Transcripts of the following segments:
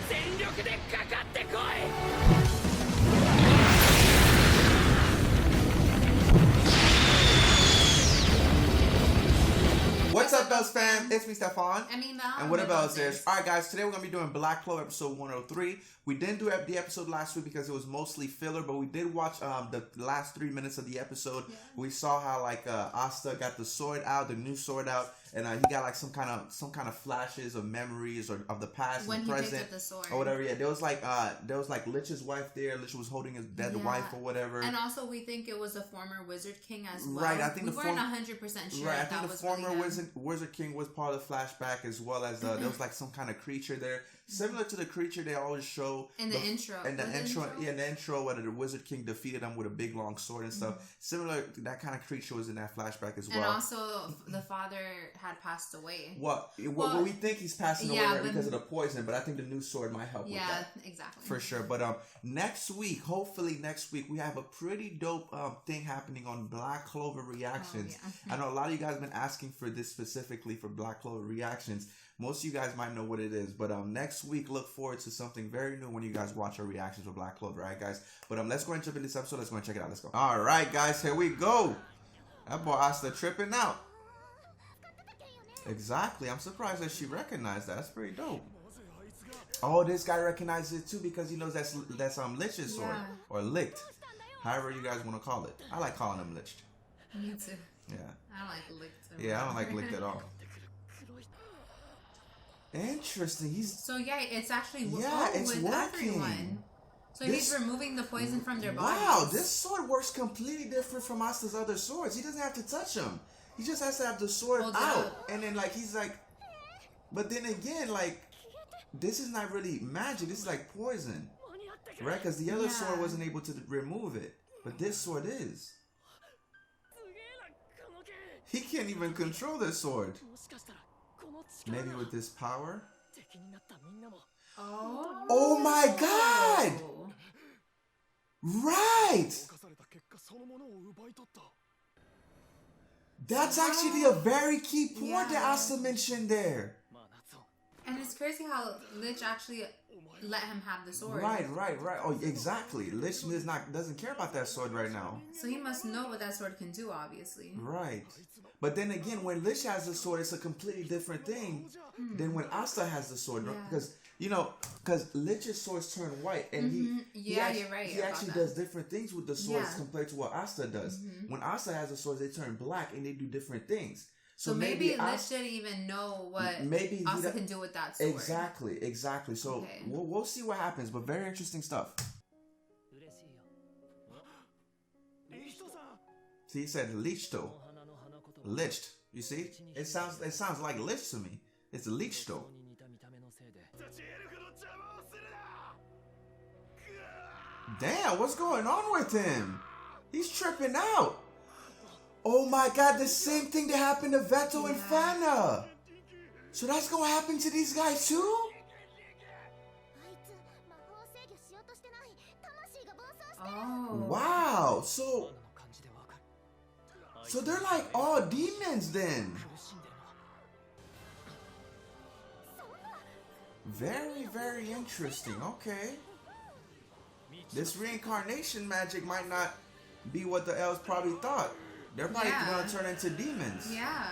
What's up, Belz fam? It's me, Stefan. And what about this? Alright guys, today we're going to be doing Black Clover episode 103. We didn't do the episode last week because it was mostly filler, but we did watch the last 3 minutes of the episode. Yeah. We saw how like Asta got the sword out, the new sword out, and he got like some kind of flashes of memories or of the past when and the present picked up the sword or whatever. Yeah, there was like Lich's wife there. Lich was holding his dead wife or whatever. And also we think it was a former Wizard King as well. Right, I think we weren't 100% sure. Right, if I think that the was former really Wizard King was part of the flashback, as well as there was like some kind of creature there, similar to the creature they always show in the intro. In the intro, where the Wizard King defeated him with a big long sword and stuff. Similar, that kind of creature was in that flashback as well. And also, the father had passed away. Well, we think he's passing away right because of the poison, but I think the new sword might help with that. Yeah, exactly. For sure. But hopefully next week, we have a pretty dope thing happening on Black Clover reactions. Oh, yeah. I know a lot of you guys have been asking for this specifically for Black Clover reactions. Most of you guys might know what it is, but next week, look forward to something very new when you guys watch our reactions for Black Clover, right, guys? But let's go and jump in this episode. Let's go and check it out. Let's go. All right, guys, here we go. That boy Asta tripping out. Exactly. I'm surprised that she recognized that. That's pretty dope. Oh, this guy recognizes it too because he knows that's Lich's sword or licked, however you guys want to call it. I like calling him liched. Me too. Yeah. I don't like licked. Yeah, I don't like licked at all. Interesting. So yeah, it's actually it's with working. Everyone. So he's removing the poison from their bodies. Wow, this sword works completely different from Asta's other swords. He doesn't have to touch them. He just has to have the sword out. And then he's like, but then again, this is not really magic. This is like poison, right? Because the other sword wasn't able to remove it, but this sword is. He can't even control this sword. Maybe with this power. Oh my God! Right! That's actually a very key point that Asta mentioned there. And it's crazy how Lich actually let him have the sword. Right. Oh, exactly. Lich doesn't care about that sword right now. So he must know what that sword can do, obviously. Right. But then again, when Lich has the sword, it's a completely different thing than when Asta has the sword. Yeah. Because Lich's swords turn white, and you're right. He actually does different things with the swords compared to what Asta does. When Asta has the swords, they turn black and they do different things. So maybe Lich didn't even know what Asta can do with that sword. Exactly. So we'll see what happens, but very interesting stuff. See, he said Lichto. Liched. You see? It sounds like Lich to me. It's Lichto. Damn, what's going on with him? He's tripping out. Oh my God, the same thing that happened to Veto and Fana. So that's gonna happen to these guys too? Oh. Wow. So they're like all demons then. Very, very interesting. Okay. This reincarnation magic might not be what the elves probably thought. They're probably gonna turn into demons. Yeah.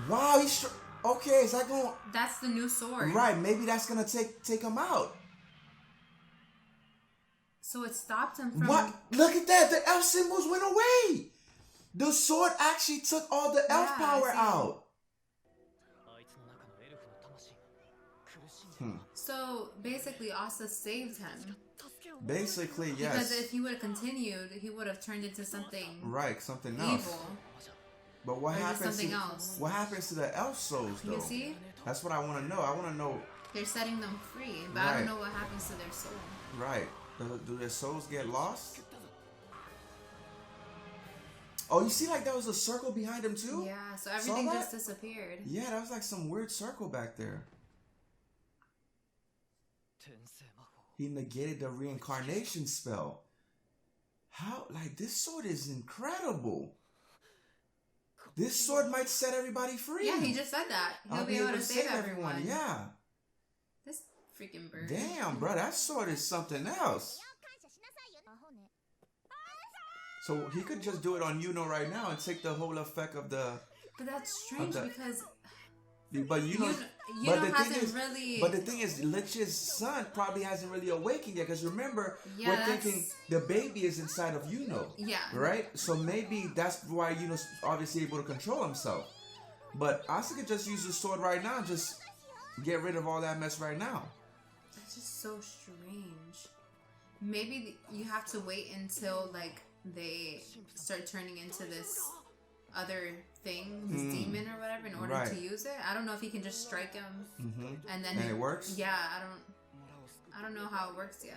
Wow, okay, is that going? That's the new sword. Right, maybe that's gonna take him out. So it stopped him from. What? Look at that! The elf symbols went away. The sword actually took all the elf power out. So basically, Asta saved him. Basically, yes. Because if he would have continued, he would have turned into something. Right, something else. Evil. But what happens? Else. What happens to the elf souls, though? You see? That's what I want to know. I want to know. They're setting them free, but I don't know what happens to their soul. Right. Do their souls get lost? Oh, you see, that was a circle behind him too. Yeah. So everything just disappeared. Yeah, that was like some weird circle back there. He negated the reincarnation spell. How? This sword is incredible. This sword might set everybody free. Yeah, he just said that. He'll be able to save everyone. Yeah. This freaking bird. Damn, bro, that sword is something else. So he could just do it on Yuno right now and take the whole effect of the. But that's strange because. But Yuno but the thing is, Lich's son probably hasn't really awakened yet. Because remember, we're thinking the baby is inside of Yuno. Yeah. Right. So maybe that's why Yuno's obviously able to control himself. But Asa could just use the sword right now and just get rid of all that mess right now. That's just so strange. Maybe you have to wait until like they start turning into this other thing, this demon or whatever, in order to use it. I don't know if he can just strike him and then it works. Yeah, I don't know how it works yet.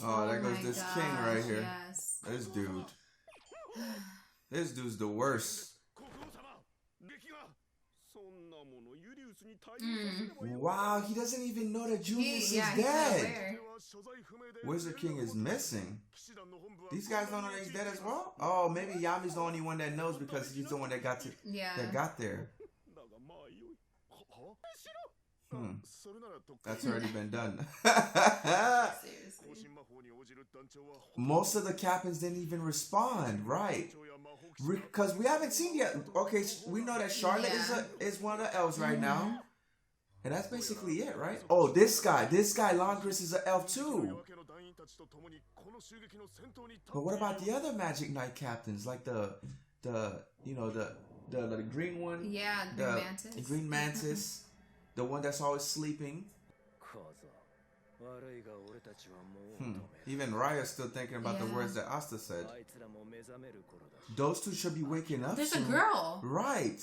Oh, there goes this king right here. Yes. This dude. This dude's the worst. Wow, he doesn't even know that Julius is dead. Wizard King is missing. These guys don't know that he's dead as well? Oh, maybe Yami's the only one that knows because he's the one that got there. That's already been done. Most of the captains didn't even respond, right? Because we haven't seen yet. Okay, we know that Charlotte is one of the elves right now. And that's basically it, right? Oh, this guy, Longris is an elf too. But what about the other Magic Knight captains, like the green one? Yeah, the Green Mantis, the one that's always sleeping. Even Raya's still thinking about the words that Asta said. Those two should be waking up. There's a girl. Right.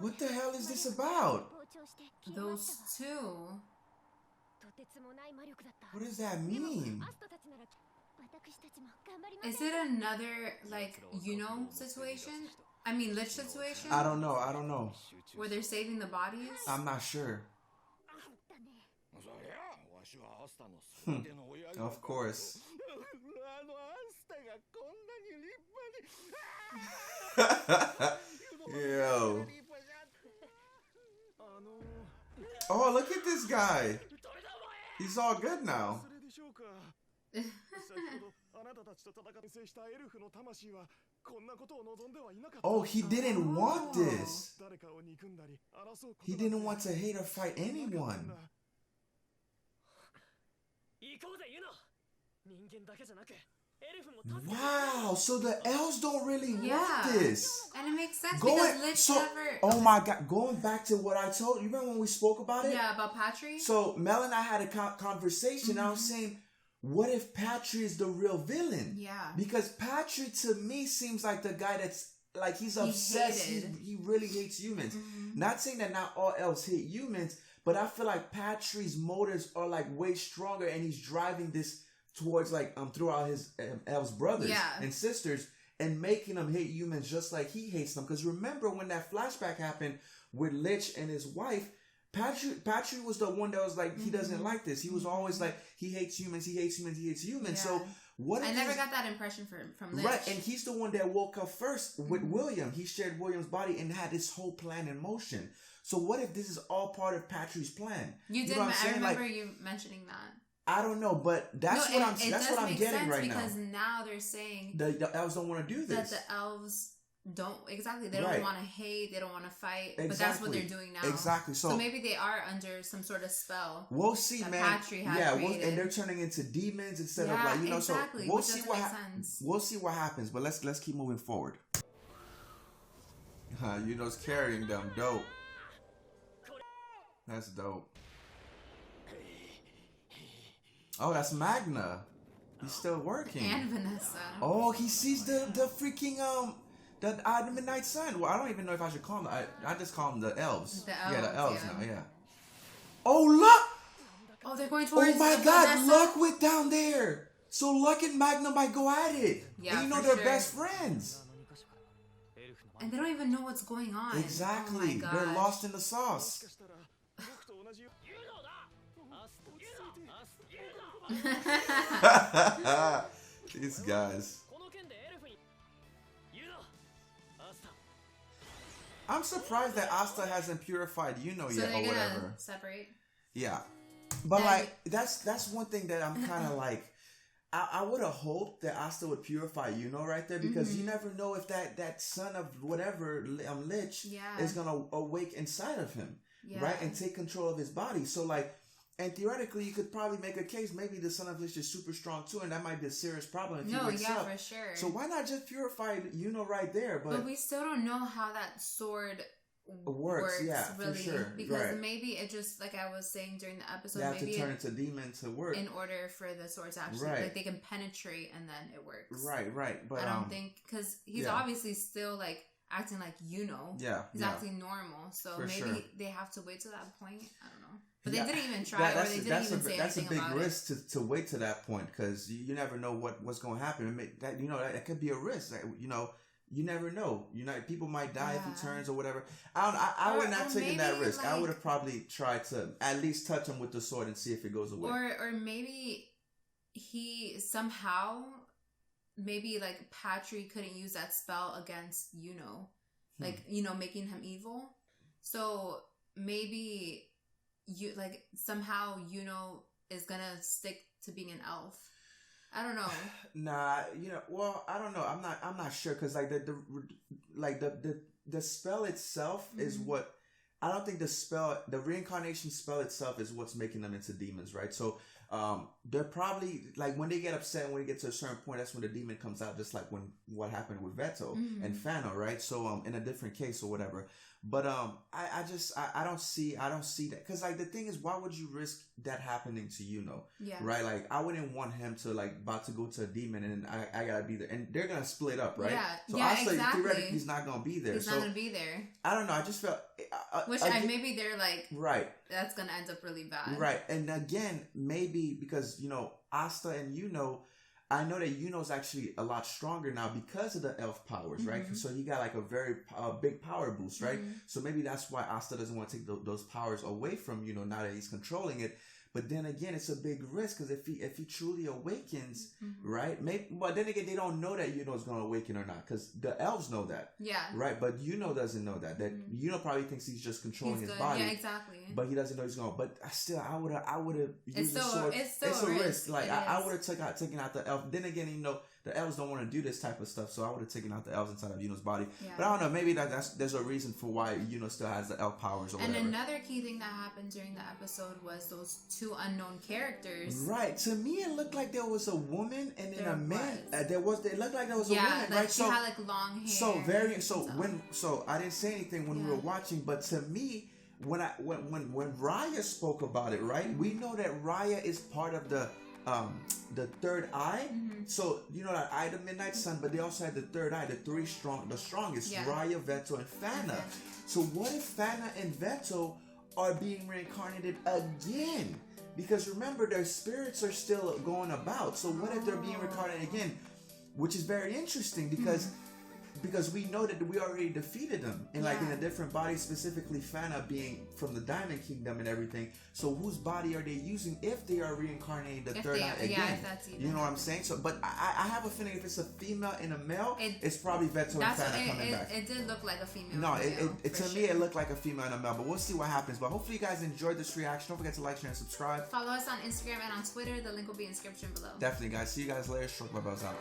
What the hell is this about? Those two. What does that mean? Is it another, like, situation? I mean, Lich situation? I don't know. Where they're saving the bodies? I'm not sure. Of course. Yo. Oh, look at this guy. He's all good now. Oh, he didn't want this. He didn't want to hate or fight anyone. Wow, so the elves don't really want this. And it makes sense because Lich never... Oh my god, going back to what I told you, remember when we spoke about it? Yeah, about Patry? So Mel and I had a conversation. I was saying, what if Patry is the real villain? Yeah. Because Patry to me seems like the guy that's like he's obsessed. He really hates humans. Not saying that not all elves hate humans, but I feel like Patry's motives are like way stronger, and he's driving this towards like throughout his elves brothers and sisters, and making them hate humans just like he hates them. Because remember when that flashback happened with Lich and his wife, Patry was the one that was like, he doesn't like this. He was always like, he hates humans, he hates humans, he hates humans. Yeah. So what? I never got that impression from Lich. Right, and he's the one that woke up first with William. He shared William's body and had this whole plan in motion. So what if this is all part of Patry's plan? You did. I remember you mentioning that. I don't know, but that's what I'm getting right now. Because now they're saying the elves don't want to do this. That the elves don't they don't want to hate, they don't want to fight, but that's what they're doing now. Exactly. So maybe they are under some sort of spell. We'll see, man. Patry had created. And they're turning into demons instead of like exactly. So we'll see we'll see what happens. But let's keep moving forward. Yuno's carrying them. Dope. That's dope. Oh, that's Magna. He's still working. And Vanessa. Oh, he sees the freaking the Midnight Sun. Well, I don't even know if I should call them. I just call them the elves. The elves. Yeah, the elves now. Yeah. Oh look! Oh, they're going towards. Oh my God! Luck went down there. So Luck and Magna might go at it. Yeah, and they're best friends. And they don't even know what's going on. Exactly. Oh they're lost in the sauce. These guys. I'm surprised that Asta hasn't purified yet or whatever. Separate. Yeah, but like that's one thing that I'm kind of like. I would have hoped that Asta would purify right there, because you never know if that son of whatever Lich is gonna awake inside of him, right, and take control of his body. So like, and theoretically, you could probably make a case maybe the son of Lich is super strong too, and that might be a serious problem if he wakes up. For sure. So why not just purify right there? But we still don't know how that sword works really, for sure. Because maybe it just, like I was saying during the episode, they have maybe to turn into demon to work in order for the sword to actually like they can penetrate and then it works. Right. But I don't think, because he's obviously still like acting like he's acting normal, so maybe they have to wait to that point. I don't know. But they didn't even try, or they didn't even say anything about it. That's a big risk to wait to that point, because you never know what's going to happen. That that could be a risk. You never know. People might die if he turns or whatever. I would not taken that risk. I would have probably tried to at least touch him with the sword and see if it goes away. Or maybe he somehow, maybe like Patry couldn't use that spell against making him evil. So maybe somehow is gonna stick to being an elf. I don't know. Nah, well, I don't know. I'm not sure, because like the spell itself is what. I don't think the reincarnation spell itself is what's making them into demons, right? So they're probably like, when they get upset, when they get to a certain point, that's when the demon comes out, just like what happened with Veto and Fana, right? So in a different case or whatever. But I don't see that, because like the thing is, why would you risk that happening to right? Like I wouldn't want him to like about to go to a demon and I gotta be there, and they're gonna split up, right? So exactly. Theoretically he's not gonna be there. He's not gonna be there. I don't know. I just felt maybe they're like, right, that's gonna end up really bad, right? And again, maybe because Asta and I know that Yuno's actually a lot stronger now because of the elf powers, right? So he got like a very big power boost, right? So maybe that's why Asta doesn't want to take those powers away from now that he's controlling it. But then again, it's a big risk, because if he truly awakens, right? Maybe, but then again, they don't know that Yuno's going to awaken or not, because the elves know that, right? But Yuno doesn't know that. That Yuno probably thinks he's just controlling his body, exactly. But he doesn't know he's going. But still, I would have used the sword. It's a risk. Like I would have taken out the elf. Then again, the elves don't want to do this type of stuff, so I would have taken out the elves inside of Yuno's body. But I don't know, maybe there's a reason for why Yuno still has the elf powers or whatever. And another key thing that happened during the episode was those two unknown characters. Right. To me, it looked like there was a woman and then a man. It looked like there was a woman, like right? She had like long hair. So I didn't say anything when we were watching, but to me, when Raya spoke about it, right? We know that Raya is part of the third eye. So that eye, the midnight sun, but they also had the third eye, the strongest, Raya, Veto, and Fana. So what if Fana and Veto are being reincarnated again? Because remember, their spirits are still going about. So what if they're being reincarnated again? Which is very interesting, because we know that we already defeated them in a different body, specifically Fana being from the Diamond Kingdom and everything. So whose body are they using if they are reincarnating the third eye again? Yeah, if that's even. You know what I'm saying? So, but I have a feeling if it's a female and a male, it's probably Veto and Fana coming back. It did look like a female. No, to me it looked like a female and a male, but we'll see what happens. But hopefully you guys enjoyed this reaction. Don't forget to like, share, and subscribe. Follow us on Instagram and on Twitter. The link will be in the description below. Definitely, guys. See you guys later. Struckbybelz out.